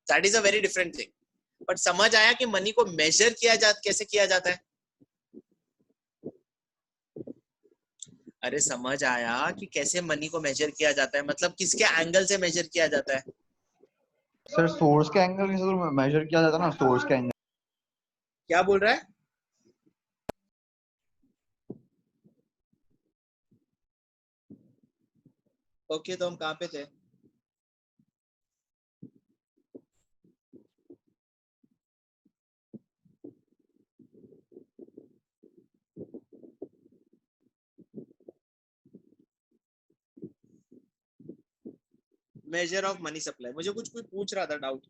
That is a very different thing. But समझ आया कि मनी को मेजर कैसे किया जाता है? अरे समझ आया कि कैसे मनी को मेजर किया जाता है, मतलब किसके एंगल से मेजर किया जाता है? सर सोर्स के एंगल से तो मेजर किया जाता है ना, सोर्स के एंगल। क्या बोल रहा है? ओके तो हम कहाँ पे थे? Measure of money supply. मुझे कुछ कोई पूछ रहा था डाउट।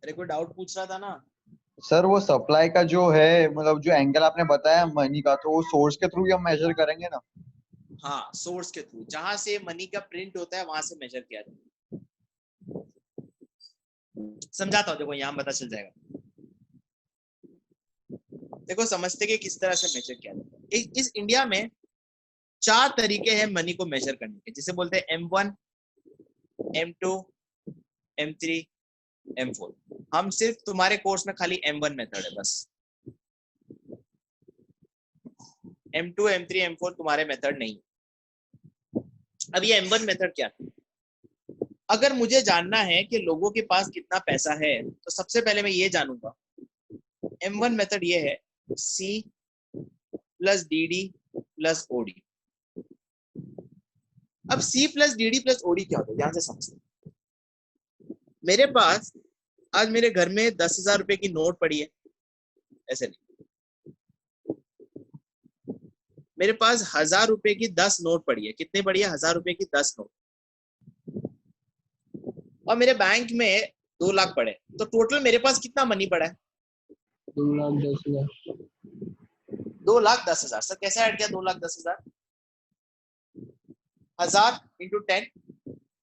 अरे कोई डाउट पूछ रहा था ना? सर वो सप्लाई का जो है, मतलब जो एंगल आपने बताया मनी का, तो वो सोर्स के थ्रू ही हम मेजर करेंगे ना। हाँ सोर्स के थ्रू, जहां से मनी का प्रिंट होता है वहां से मेजर किया जाता है। समझाता हूँ, देखो यहाँ पता चल जाएगा। देखो समझते कि किस तरह से मेजर किया जाता है। इस इंडिया में 4 तरीके हैं मनी को मेजर करने के, जिसे बोलते हैं M1, M2, M3, M4। हम सिर्फ तुम्हारे कोर्स में खाली M1 मेथड है बस। M2, M3, M4 तुम्हारे मेथड नहीं। अब ये M1 मेथड क्या है? अगर मुझे जानना है कि लोगों के पास कितना पैसा है तो सबसे पहले मैं ये जानूंगा। M1 मेथड ये है C plus DD plus OD। अब C plus DD plus OD क्या होता है, ध्यान से समझते। मेरे पास आज मेरे घर में 10,000 रुपए की नोट पड़ी है, ऐसे नहीं। मेरे पास 1,000 रुपए की 10 नोट पड़ी है। कितनी पड़ी है? 1,000 रुपए की 10 नोट। और मेरे बैंक में 2 लाख पड़े, तो टोटल मेरे पास कितना मनी पड़ा है? 2,10,000। 2,10,000। सर कैसे ऐड किया 2,10,000? 1,000 इंटू 10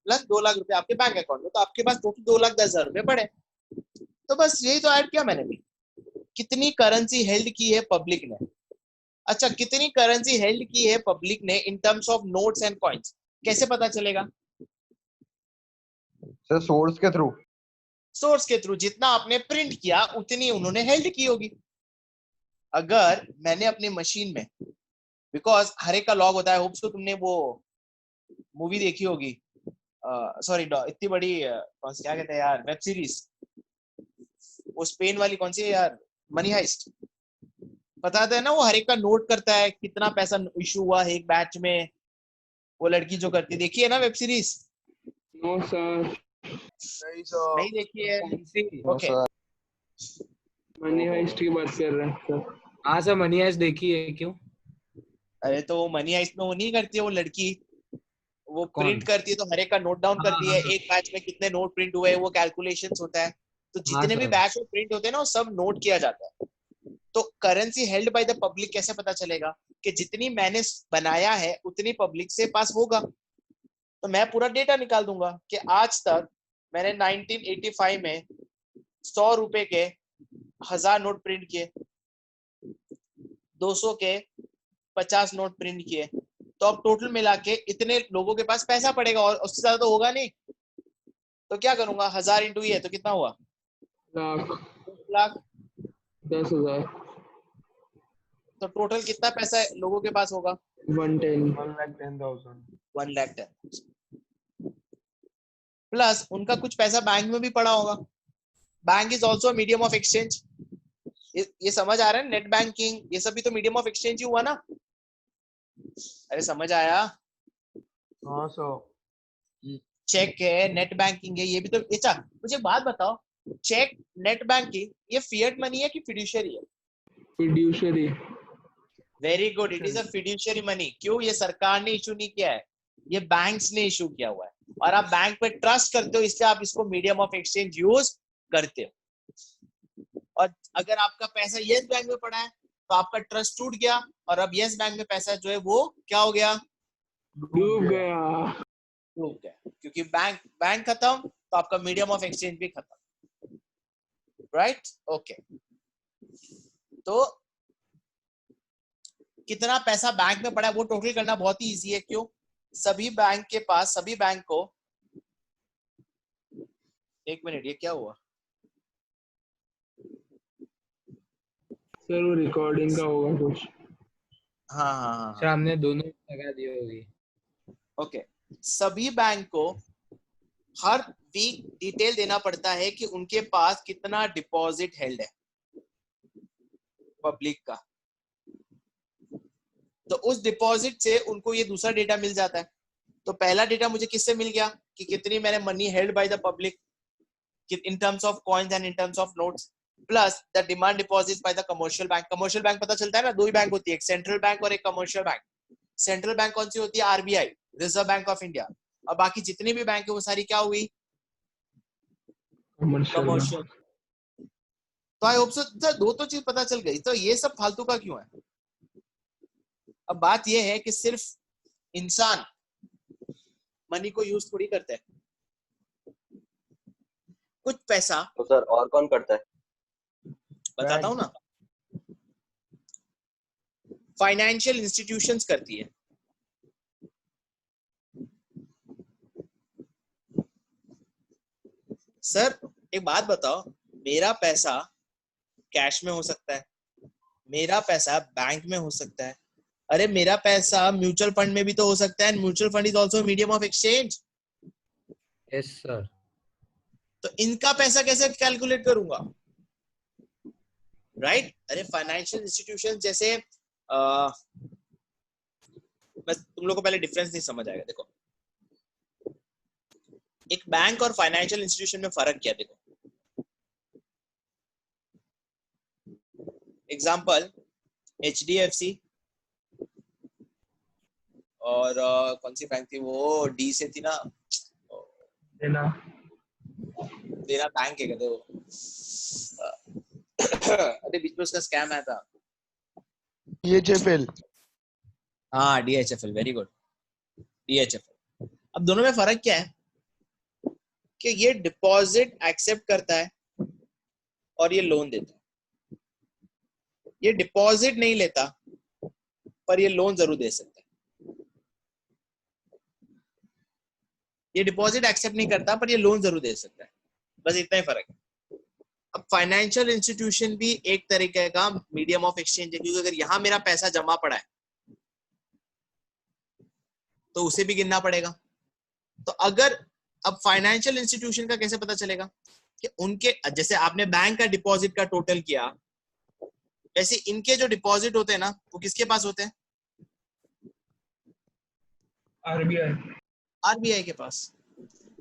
प्लस 2 लाख रुपए आपके बैंक अकाउंट में, तो आपके पास टोटल 2,10,000 रुपए पड़े। तो बस यही तो ऐड किया मैंने भी। कितनी करेंसी हेल्ड की है पब्लिक ने? अच्छा, कितनी करेंसी हेल्ड की है पब्लिक ने इन terms of notes and coins, कैसे पता चलेगा? सर सोर्स के थ्रू। सोर्स के थ्रू। जितना आपने प्रिंट किया उतनी उन्होंने हेल्ड की होगी। अगर मैंने अपनी मशीन में, बिकॉज हर एक का लॉग होता है, होप्स को तुमने वो मूवी देखी होगी, सॉरी इतनी बड़ी क्या कहते हैं यार, वेब सीरीज, वो स्पेन वाली कौन सी है यार, मनी हाइस्ट। बताते हैं ना वो हर एक का नोट करता है कितना पैसा इशू हुआ है एक बैच में। वो लड़की जो करती, देखी है ना वेब सीरीज? No sir. नहीं सर। नहीं देखी है? कौन सी? ओके। मनी हाइस्ट की बात कर रहे हैं सर। हाँ सर, मनी हाइस्ट देखी है। क्यों? अरे तो वो मनी हाइस्ट में वो नहीं करती है वो लड़की, वो कौन? प्रिंट करती है तो हर एक का नोट डाउन हाँ करती है, हाँ एक बैच में कितने नोट प्रिंट हुए वो कैलकुलेशंस होता है। तो हाँ जितने भी सर। बैच में प्रिंट होते हैं ना वो सब नोट किया जाता है। तो currency held by the public कैसे पता चलेगा? कि जितनी मैंने बनाया है उतनी पब्लिक से पास होगा। तो मैं पूरा डेटा निकाल दूंगा कि आज तक मैंने 1985 में 100 रुपए के 1,000 नोट प्रिंट किए, 200 के 50 नोट प्रिंट किए, तो अब टोटल मिला के इतने लोगों के पास पैसा पड़ेगा और उससे ज्यादा तो होगा नहीं। तो क्या करूंगा, 1000 इंटू ये तो कितना हुआ, लाख, 1 लाख। 10,000, तो टोटल कितना पैसा लोगों के पास होगा, 110, 1,10,000। 1,10,000 प्लस उनका कुछ पैसा बैंक में भी पड़ा होगा। Bank is also medium of exchange. ये समझ आ रहा है, नेट बैंकिंग ये सब भी तो मीडियम ऑफ एक्सचेंज ही हुआ ना। अरे समझ आया, हाँ सर। चेक है, नेट बैंकिंग है, ये भी तो। अच्छा मुझे बात बताओ, चेक, नेट बैंकिंग, ये फिएट मनी है कि फिड्यूशियरी है? Fiduciary, very good, it is a fiduciary money. क्यों? ये सरकार ने इशू नहीं किया है, ये बैंक्स ने इशू किया हुआ है, और आप बैंक पे ट्रस्ट करते हो, इसलिए आप इसको मीडियम ऑफ एक्सचेंज यूज करते हो। और अगर आपका पैसा यस बैंक में पड़ा है तो आपका ट्रस्ट टूट गया, और अब यस बैंक में पैसा जो है वो क्या हो गया, डूब गया। डूब गया, क्योंकि बैंक खत्म तो आपका मीडियम ऑफ एक्सचेंज भी खत्म, राइट? ओके, तो कितना पैसा बैंक में पड़ा है वो टोटल करना बहुत ही इजी है। क्यों? सभी बैंक के पास, सभी बैंक को, एक मिनट, ये क्या हुआ? सर वो रिकॉर्डिंग का होगा कुछ। हाँ हाँ हाँ सर हमने दोनों लगा दी होगी। ओके, सभी बैंक को हर वीक डिटेल देना पड़ता है कि उनके पास कितना डिपॉजिट हेल्ड है पब्लिक का। तो उस डिपॉजिट से उनको ये दूसरा डेटा मिल जाता है। तो पहला डेटा मुझे किससे मिल गया कि कितनी मैंने money held by the public in terms of coins and in terms of notes, plus the demand deposit by the commercial bank. Commercial bank पता चलता है ना, दो ही बैंक होती है, एक सेंट्रल बैंक और एक कमर्शियल बैंक। सेंट्रल बैंक कौन सी होती है? RBI, reserve bank of India. और बाकी जितनी भी बैंक है वो सारी क्या हुई? कमर्शियल। तो आई होप सो दो तो चीज पता चल गई। तो ये सब फालतू का क्यों है? अब बात ये है कि सिर्फ इंसान मनी को यूज थोड़ी करते हैं, कुछ पैसा, तो सर और कौन करता है? बताता हूं ना, फाइनेंशियल इंस्टीट्यूशंस करती है। सर एक बात बताओ, मेरा पैसा कैश में हो सकता है, मेरा पैसा बैंक में हो सकता है, अरे मेरा पैसा म्यूचुअल फंड में भी तो हो सकता है। Mutual fund is also medium of exchange. Yes sir. तो इनका पैसा कैसे कैलकुलेट करूंगा, राइट? अरे फाइनेंशियल इंस्टीट्यूशन जैसे बस तुम लोग को पहले डिफरेंस नहीं समझ आएगा। देखो, एक बैंक और फाइनेंशियल इंस्टीट्यूशन में फर्क क्या है, देखो। एग्जांपल, एचडीएफसी और कौन सी बैंक थी वो, डी से थी ना, देना बैंक है कहते वो। अरे बीच में उसका स्कैम आया था। DHFL। हाँ डीएचएफएल, वेरी गुड, डीएचएफएल। अब दोनों में फर्क क्या है कि ये डिपॉजिट एक्सेप्ट करता है और ये लोन देता है। ये डिपॉजिट नहीं लेता पर ये लोन जरूर दे सकता है। ये डिपॉजिट एक्सेप्ट नहीं करता पर ये लोन जरूर दे सकता है, बस इतना ही फर्क है। अब फाइनेंशियल इंस्टीट्यूशन भी एक तरीके का मीडियम ऑफ एक्सचेंज है, क्योंकि अगर यहां मेरा पैसा जमा पड़ा है तो उसे भी गिनना पड़ेगा। तो अगर अब फाइनेंशियल इंस्टीट्यूशन का कैसे पता चलेगा कि उनके, जैसे आपने बैंक का डिपॉजिट का टोटल किया, वैसे इनके जो डिपॉजिट होते हैं ना वो किसके पास होते हैं? आरबीआई के पास।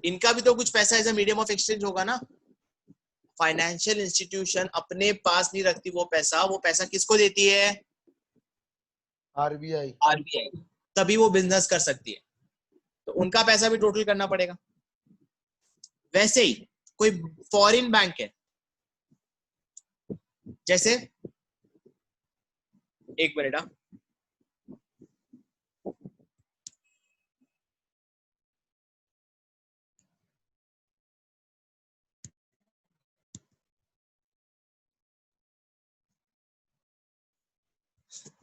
इनका भी तो कुछ पैसा as a medium of exchange होगा ना। फाइनेंशियल इंस्टीट्यूशन अपने पास नहीं रखती वो पैसा किसको देती है? RBI। आरबीआई, तभी वो बिजनेस कर सकती है। तो उनका पैसा भी टोटल करना पड़ेगा। वैसे ही कोई फॉरेन बैंक है, जैसे एक मिनट,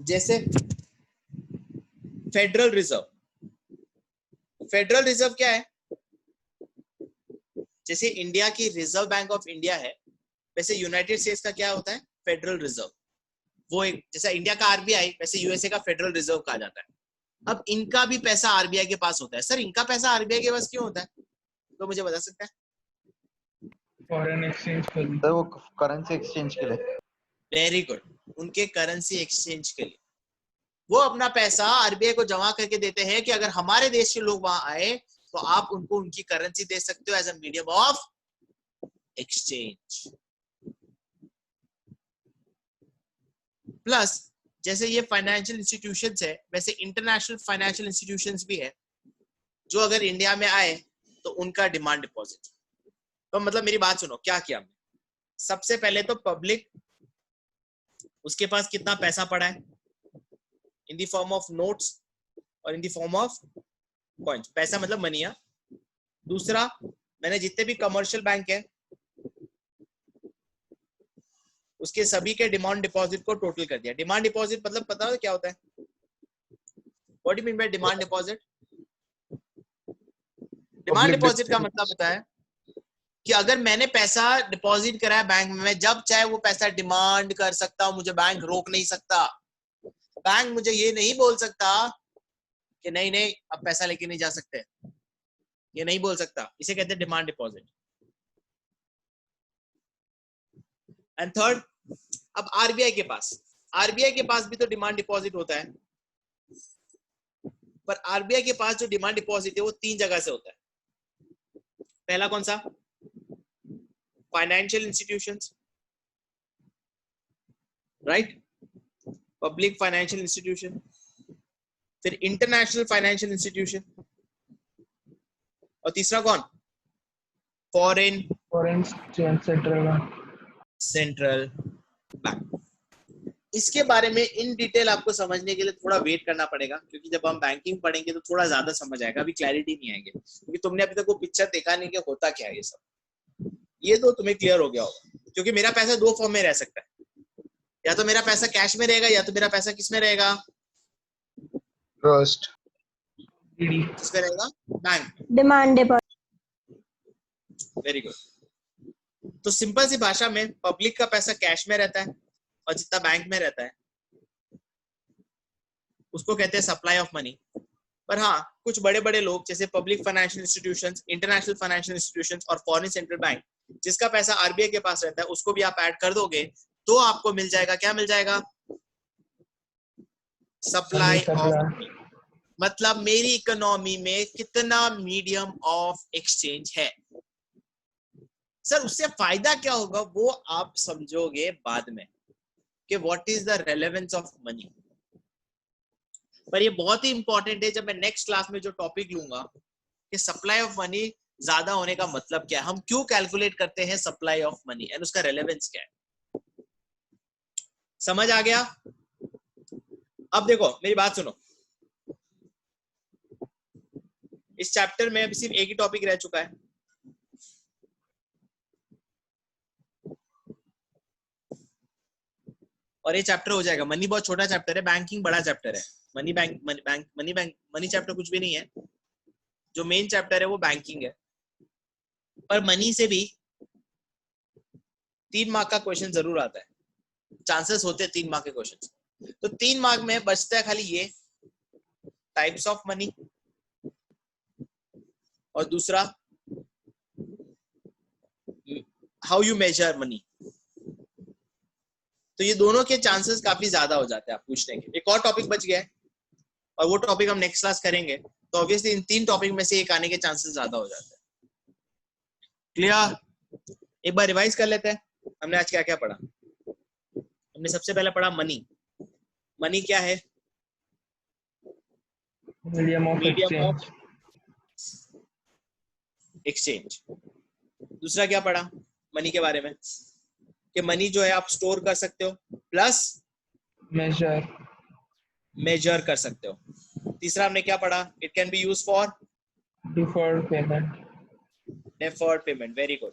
जैसे फेडरल रिजर्व। फेडरल रिजर्व क्या है? जैसे इंडिया की रिजर्व बैंक ऑफ इंडिया है, वैसे यूनाइटेड स्टेट्स का क्या होता है? Federal reserve. वो एक जैसा इंडिया का आरबीआई, वैसे यूएसए का फेडरल रिजर्व कहा जाता है। अब इनका भी पैसा आरबीआई के पास होता है। सर इनका पैसा आरबीआई के पास क्यों होता है? तो मुझे बता सकता है? फॉरेन एक्सचेंज के लिए। सर वो करेंसी एक्सचेंज के लिए। वेरी गुड, उनके करेंसी एक्सचेंज के लिए। वो अपना पैसा आरबीआई को जमा करके देते हैं कि अगर हमारे देश के लोग वहां आए तो आप उनको उनकी करेंसी दे सकते हो as a medium of exchange. Plus जैसे ये फाइनेंशियल इंस्टीट्यूशंस है, वैसे इंटरनेशनल फाइनेंशियल इंस्टीट्यूशंस भी है जो अगर इंडिया में आए तो उनका डिमांड डिपॉजिट। तो मतलब मेरी बात सुनो, क्या किया हमने? सबसे पहले तो पब्लिक, उसके पास कितना पैसा पड़ा है in the form of notes और in the form of coins. पैसा मतलब मनी। दूसरा, मैंने जितने भी कमर्शियल बैंक है उसके सभी के डिमांड डिपॉजिट को टोटल कर दिया। डिमांड डिपॉजिट मतलब पता है क्या होता है? What do you mean bye demand deposit? Demand deposit का मतलब होता है कि अगर मैंने पैसा डिपॉजिट करा है बैंक में, मैं जब चाहे वो पैसा डिमांड कर सकता हूं, मुझे बैंक रोक नहीं सकता। बैंक मुझे ये नहीं बोल सकता कि नहीं नहीं अब पैसा लेके नहीं जा सकते, ये नहीं बोल सकता। इसे कहते हैं डिमांड डिपॉजिट। एंड थर्ड, अब आरबीआई के पास भी तो डिमांड डिपॉजिट होता है, पर आरबीआई के पास जो डिमांड डिपॉजिट है वो 3 जगह से होता है। पहला कौन सा? Financial institutions, right? Public financial institution, फिर इंटरनेशनल फाइनेंशियल इंस्टीट्यूशन, और तीसरा कौन? Foreign central bank. इसके बारे में इन डिटेल आपको समझने के लिए थोड़ा वेट करना पड़ेगा, क्योंकि जब हम बैंकिंग पढ़ेंगे तो थोड़ा ज्यादा समझ आएगा, अभी क्लैरिटी नहीं आएगी, क्योंकि तुमने अभी तक वो पिक्चर देखा नहीं कि होता क्या है ये सब। ये तो तुम्हें क्लियर हो गया होगा, क्योंकि मेरा पैसा 2 फॉर्म में रह सकता है, या तो मेरा पैसा कैश में रहेगा, या तो मेरा पैसा किस में रहेगा? ट्रस्ट, किस में रहेगा? Bank. Demand deposit. Very good. तो सिंपल सी भाषा में पब्लिक का पैसा कैश में रहता है और जितना बैंक में रहता है उसको कहते हैं सप्लाई ऑफ मनी। पर हाँ, कुछ बड़े बड़े लोग जैसे public financial institutions, international financial institutions और फॉरेन सेंट्रल बैंक, जिसका पैसा आरबीआई के पास रहता है, उसको भी आप ऐड कर दोगे तो आपको मिल जाएगा, क्या मिल जाएगा? Supply of. मतलब मेरी इकोनॉमी में कितना मीडियम ऑफ एक्सचेंज है। सर उससे फायदा क्या होगा वो आप समझोगे बाद में कि what is the relevance of money. पर ये बहुत ही इंपॉर्टेंट है जब मैं नेक्स्ट क्लास में जो टॉपिक लूंगा कि सप्लाई ऑफ मनी ज्यादा होने का मतलब क्या है, हम क्यों कैलकुलेट करते हैं सप्लाई ऑफ मनी एंड उसका रेलेवेंस क्या है। समझ आ गया? अब देखो मेरी बात सुनो, इस चैप्टर में अभी सिर्फ एक ही टॉपिक रह चुका है, और ये चैप्टर हो जाएगा। मनी बहुत छोटा चैप्टर है, बैंकिंग बड़ा चैप्टर है। मनी चैप्टर कुछ भी नहीं है, जो मेन चैप्टर है वो बैंकिंग है। पर मनी से भी 3 मार्क का क्वेश्चन जरूर आता है, चांसेस होते हैं 3 मार्क के क्वेश्चन। तो 3 मार्क में बचता है खाली ये टाइप्स ऑफ मनी, और दूसरा हाउ यू मेजर मनी। तो ये दोनों के चांसेस काफी ज्यादा हो जाते हैं आप पूछने के। एक और टॉपिक बच गया है और वो टॉपिक हम नेक्स्ट क्लास करेंगे, तो ऑब्वियसली इन 3 टॉपिक में से एक आने के चांसेस ज्यादा हो जाते हैं। क्लियर? एक बार रिवाइज कर लेते हैं हमने आज क्या क्या पढ़ा। हमने सबसे पहले पढ़ा मनी। मनी क्या है? Medium of exchange. दूसरा क्या पढ़ा मनी के बारे में? कि मनी जो है आप स्टोर कर सकते हो प्लस मेजर कर सकते हो। तीसरा हमने क्या पढ़ा? It can be use for deferred payment. Very good.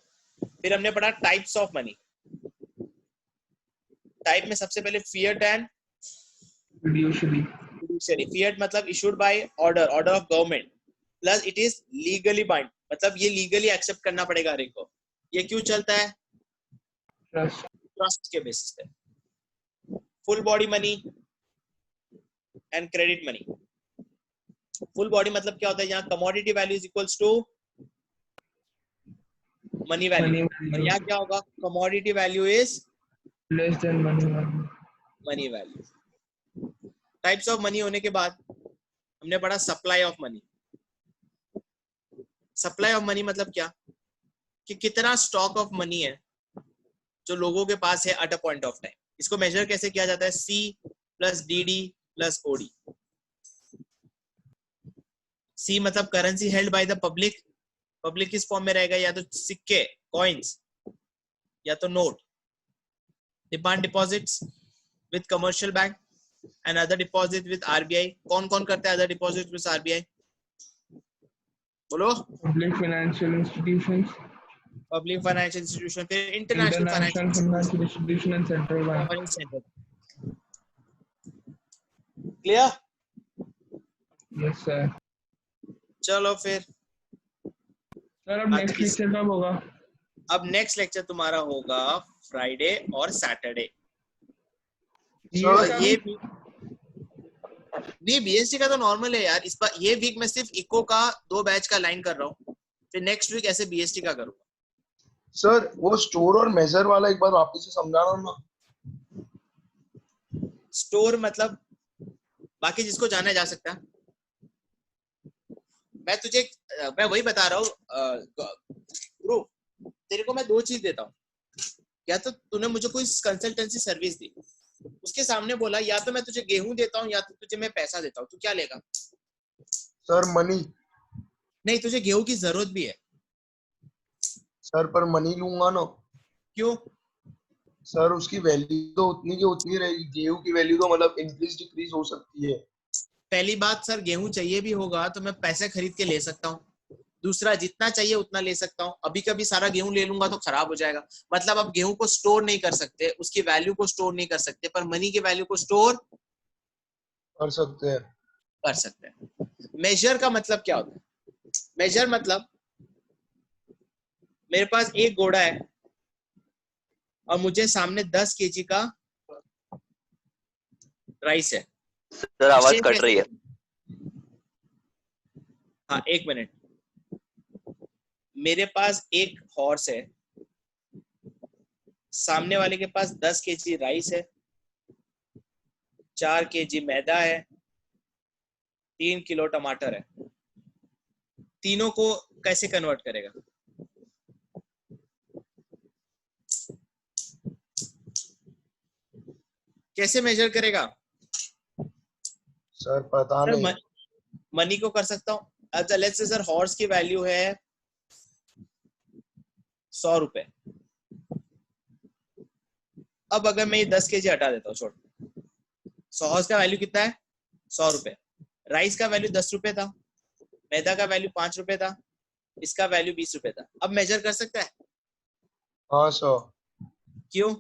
फिर हमने पढ़ा टाइप्स ऑफ मनी। टाइप में सबसे पहले फिएट एंड फिडुशियरी। फिएट मतलब issued by order of government, plus it is legally bind, मतलब ये लीगली एक्सेप्ट करना पड़ेगा हर एक को। ये क्यों चलता है? ट्रस्ट। ट्रस्ट के बेसिस पे। Full body money and credit money. Full body मतलब क्या होता है? यहाँ commodity value is equals to money value, और यहाँ क्या होगा? Commodity value is less than money value. Money value. Types of money होने के बाद हमने पढ़ा supply of money. Supply of money मतलब क्या? कि कितना स्टॉक ऑफ मनी है जो लोगों के पास है at a point of time. इसको मेजर कैसे किया जाता है? C plus D D plus OD. C मतलब currency held by the public. Public किस फॉर्म में रहेगा? या तो सिक्के, कॉइन्स, या तो note. Demand deposits with commercial bank and other deposit with RBI. कौन कौन करता है अदर डिपॉजिट विद आरबीआई? बोलो। Public financial institutions, public financial institution, फिर international financial financial institution and central bank. Clear? Yes sir. चलो फिर sir अब next lecture कब होगा? अब नेक्स्ट लेक्चर तुम्हारा होगा फ्राइडे और सैटरडे। सर ये भी नहीं, बीएसटी का तो नॉर्मल है यार। इस बार ये वीक में सिर्फ इको का 2 बैच का लाइन कर रहा हूँ, फिर नेक्स्ट वीक ऐसे बीएसटी का करूंगा। सर वो स्टोर और मेजर वाला एक बार वापस से समझाना ना। स्टोर मतलब बाकी जिसको जाना जा सकता है। मैं वही बता रहा हूँ। तेरे को मैं 2 चीज देता हूँ। या तो तूने मुझे कोई कंसल्टेंसी सर्विस दी, उसके सामने बोला या तो मैं तुझे गेहूं देता हूँ या तो तुझे मैं पैसा देता हूँ, तू क्या लेगा? Sir money. नहीं, तुझे गेहूं की जरूरत भी है। सर पर मनी लूंगा ना। क्यों? सर उसकी वैल्यू तो उतनी की उतनी रहेगी। गेहूं की वैल्यू तो मतलब इंक्रीज डिक्रीज हो सकती है। पहली बात सर, गेहूं चाहिए भी होगा तो मैं पैसे खरीद के ले सकता हूँ। दूसरा, जितना चाहिए उतना ले सकता हूँ। अभी कभी सारा गेहूं ले लूंगा तो खराब हो जाएगा। मतलब आप गेहूं को स्टोर नहीं कर सकते, उसकी वैल्यू को स्टोर नहीं कर सकते, पर मनी की वैल्यू को स्टोर कर सकते हैं। कर सकते हैं। मेजर का मतलब क्या होता है? मेजर मतलब मेरे पास एक घोड़ा है और मुझे सामने 10 केजी का राइस है। सर आवाज कट रही है। हाँ, 1 मिनट। मेरे पास एक हॉर्स है, सामने वाले के पास 10 केजी राइस है, 4 केजी मैदा है, 3 किलो टमाटर है। तीनों को कैसे कन्वर्ट करेगा? कैसे मेजर करेगा? सर पता सर नहीं। मनी को कर सकता हूँ। अच्छा लेट्स से सर हॉर्स की वैल्यू है 100 रुपए। अब अगर मैं ये 10 केजी हटा देता हूँ, छोड़, हॉर्स का वैल्यू कितना है? 100 रुपए। राइस का वैल्यू 10 रुपए था, मैदा का वैल्यू 5 रुपए था, इसका वैल्यू 20 रुपए था। अब मेजर कर सकता है? हाँ सर। क्यों?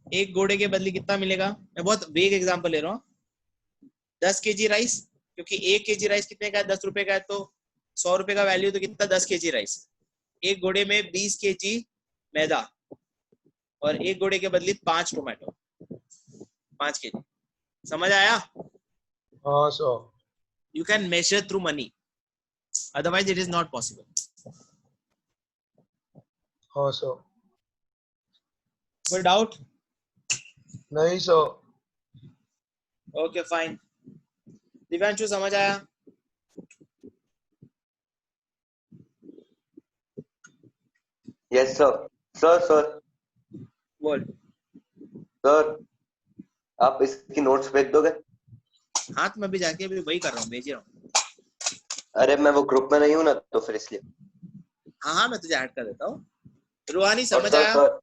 एक घोड़े के बदले कितना मिलेगा? मैं बहुत वेग एग्जांपल ले रहा हूँ। 10 केजी राइस, क्योंकि 1 केजी राइस कितने का है? 10 रुपए का है, तो 100 रुपए का वैल्यू तो कितना? 10 केजी राइस। एक घोड़े में 20 केजी मैदा और एक घोड़े के बदले 5 टोमेटो, 5 केजी। समझ आया? हाँ sir. You can measure through money, otherwise it is not possible. हाँ सर। कोई डाउट? नहीं सर। Okay fine. दिव्यांशु समझ आया? Yes sir. सर बोल। सर आप इसकी नोट्स भेज दोगे? हाथ में भी जाके भी वही कर रहा हूँ, भेज रहा हूँ। अरे मैं वो ग्रुप में नहीं हूँ ना, तो फिर इसलिए। हाँ मैं तुझे ऐड कर देता हूँ। रूहानी और समझ सर आया? सर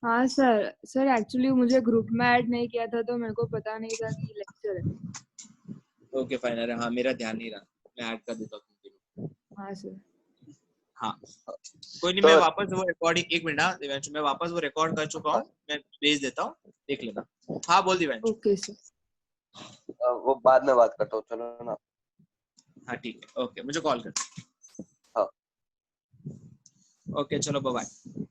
हाँ सर एक्चुअली मुझे ग्रुप में ऐड नहीं किया था तो मेरे को पता नहीं था कि लेक्चर है। Okay fine. अरे हाँ, मेरा ध्यान नहीं रहा, मैं ऐड कर देता हूँ। हाँ सर। हाँ कोई नहीं, तो मैं वापस वो रिकॉर्डिंग, 1 मिनट ना दिव्यांशु, मैं वापस वो रिकॉर्ड कर चुका हूँ, मैं भेज देता हूँ, देख लेना। हाँ बोल दिव्यांशु। Okay sir. वो बाद में बात करता हूँ, चलो ना। हाँ ठीक है, ओके, मुझे कॉल कर। ओके चलो बाय बाय।